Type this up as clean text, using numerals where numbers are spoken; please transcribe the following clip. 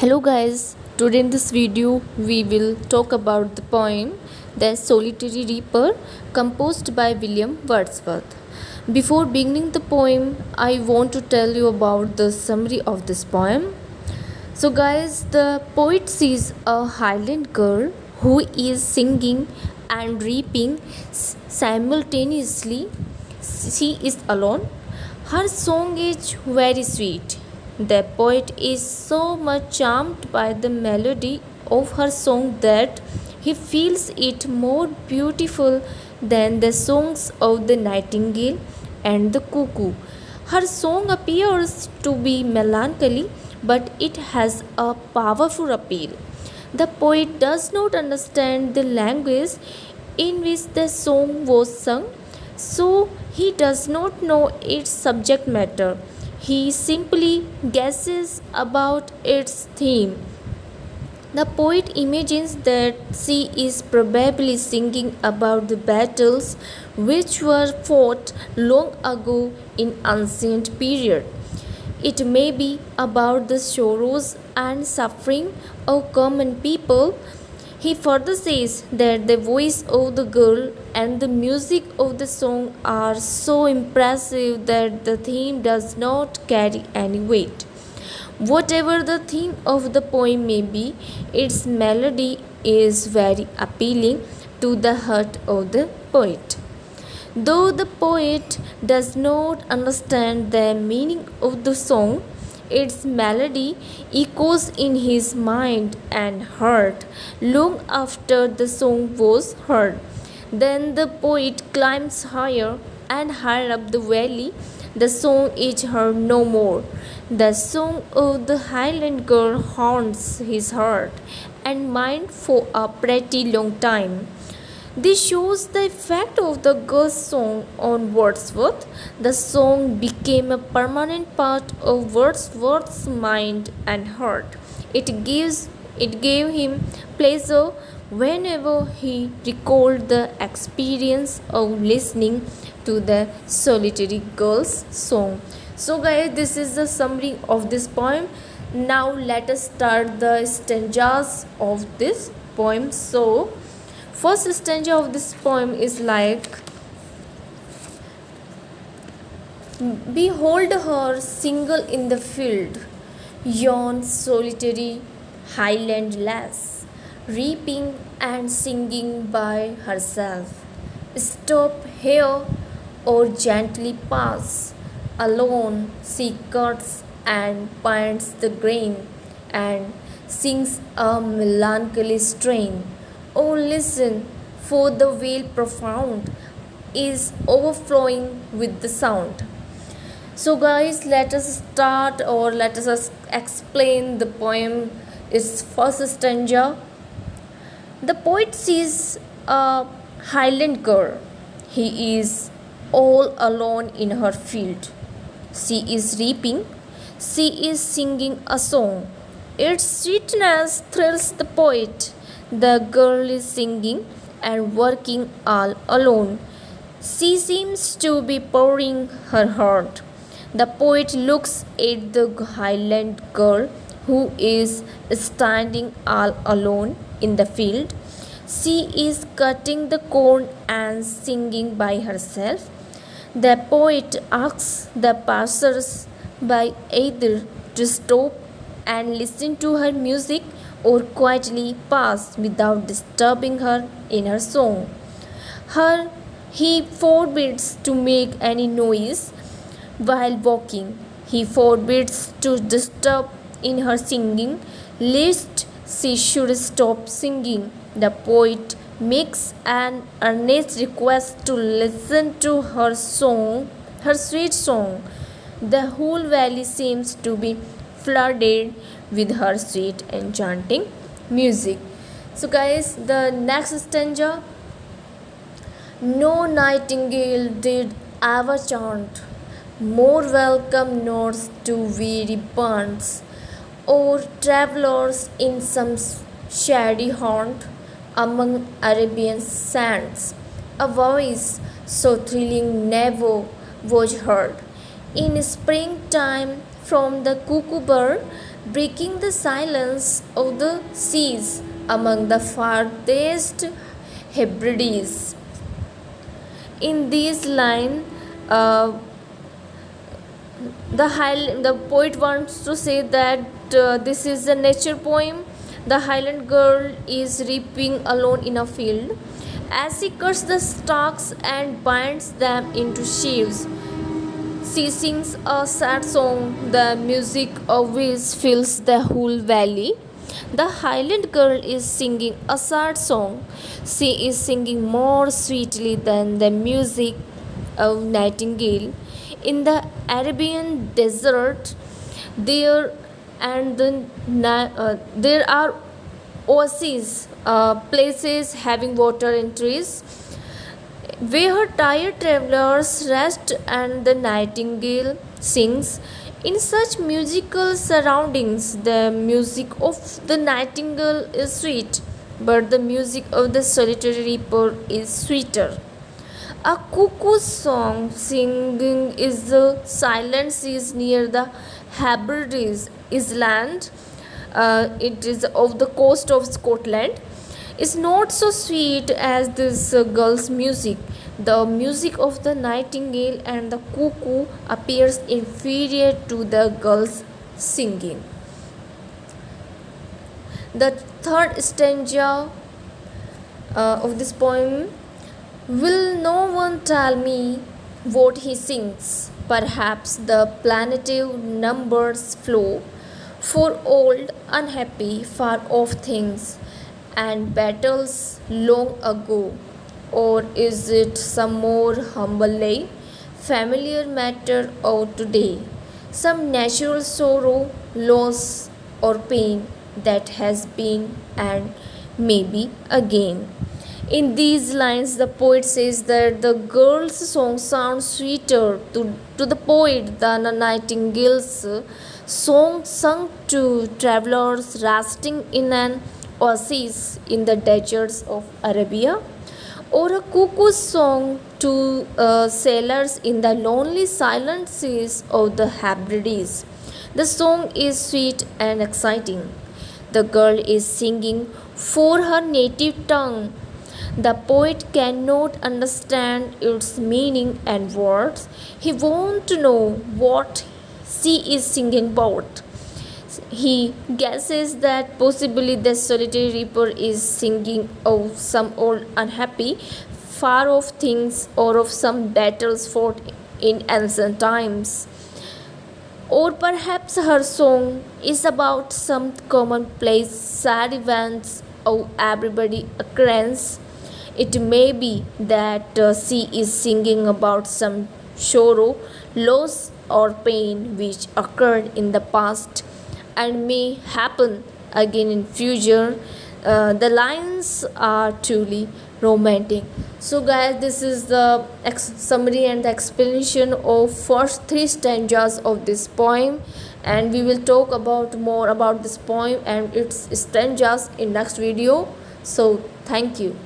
Hello guys, today in this video we will talk about the poem The Solitary Reaper composed by William Wordsworth. Before beginning the poem, I want to tell you about the summary of this poem. So guys, the poet sees a Highland girl who is singing and reaping simultaneously. She is alone. Her song is very sweet. The poet is so much charmed by the melody of her song that he feels it more beautiful than the songs of the nightingale and the cuckoo. Her song appears to be melancholy, but it has a powerful appeal. The poet does not understand the language in which the song was sung, so he does not know its subject matter. He simply guesses about its theme. The poet imagines that she is probably singing about the battles which were fought long ago in ancient period. It may be about the sorrows and suffering of common people. He further says that the voice of the girl and the music of the song are so impressive that the theme does not carry any weight. Whatever the theme of the poem may be, its melody is very appealing to the heart of the poet. Though the poet does not understand the meaning of the song, its melody echoes in his mind and heart long after the song was heard. Then the poet climbs higher and higher up the valley. The song is heard no more. The song of the Highland girl haunts his heart and mind for a pretty long time. This shows the effect of the girl's song on Wordsworth. The song became a permanent part of Wordsworth's mind and heart. It gave him pleasure whenever he recalled the experience of listening to the solitary girl's song. So guys, this is the summary of this poem. Now let us start the stanzas of this poem. So first stanza of this poem is like, behold her single in the field, yon solitary highland lass, reaping and singing by herself. Stop here or gently pass. Alone she cuts and pints the grain and sings a melancholy strain. Oh, listen, for the vale profound is overflowing with the sound. So, guys, let us start or let us explain the poem. Its first stanza. The poet sees a Highland girl. He is all alone in her field. She is reaping. She is singing a song. Its sweetness thrills the poet. The girl is singing and working all alone. She seems to be pouring her heart. The poet looks at the Highland girl who is standing all alone in the field. She is cutting the corn and singing by herself. The poet asks the passers by either to stop and listen to her music or quietly pass without disturbing her in her song. Her he forbids to make any noise while walking. He forbids to disturb in her singing, lest she should stop singing. The poet makes an earnest request to listen to her song, her sweet song. The whole valley seems to be flooded with her sweet enchanting music. So guys, the next stanza. No nightingale did ever chant more welcome notes to weary burns, or travelers in some shady haunt among Arabian sands. A voice so thrilling never was heard. In springtime, from the cuckoo bird, breaking the silence of the seas among the farthest Hebrides. In these lines, uh, the poet wants to say that this is a nature poem. The Highland girl is reaping alone in a field. As she cuts the stalks and binds them into sheaves, she sings a sad song, the music of which fills the whole valley. The Highland girl is singing a sad song. She is singing more sweetly than the music of nightingale. In the Arabian desert, there there are oases, places having water and trees where tired travelers rest and the nightingale sings. In such musical surroundings, the music of the nightingale is sweet, but the music of the solitary reaper is sweeter. A cuckoo's song singing is the silent seas near the Hebrides Island. It is of the coast of Scotland. Is not so sweet as this girl's music. The music of the nightingale and the cuckoo appears inferior to the girl's singing. The third stanza of this poem: will no one tell me what he sings? Perhaps the plaintive numbers flow for old, unhappy, far off things and battles long ago. Or is it some more humbly familiar matter of today? Some natural sorrow, loss, or pain that has been and maybe again. In these lines, the poet says that the girl's song sounds sweeter to the poet than a nightingale's song sung to travelers resting in an oasis in the deserts of Arabia, or a cuckoo's song to sailors in the lonely silent seas of the Hebrides. The song is sweet and exciting. The girl is singing for her native tongue. The poet cannot understand its meaning and words. He wants to know what she is singing about. He guesses that possibly the solitary reaper is singing of some old unhappy, far off things or of some battles fought in ancient times. Or perhaps her song is about some commonplace sad events of everybody occurrence. It may be that she is singing about some sorrow, loss, or pain which occurred in the past and may happen again in future. The lines are truly romantic. So guys, this is the summary and the explanation of first three stanzas of this poem, and we will talk about more about this poem and its stanzas in next video. So thank you.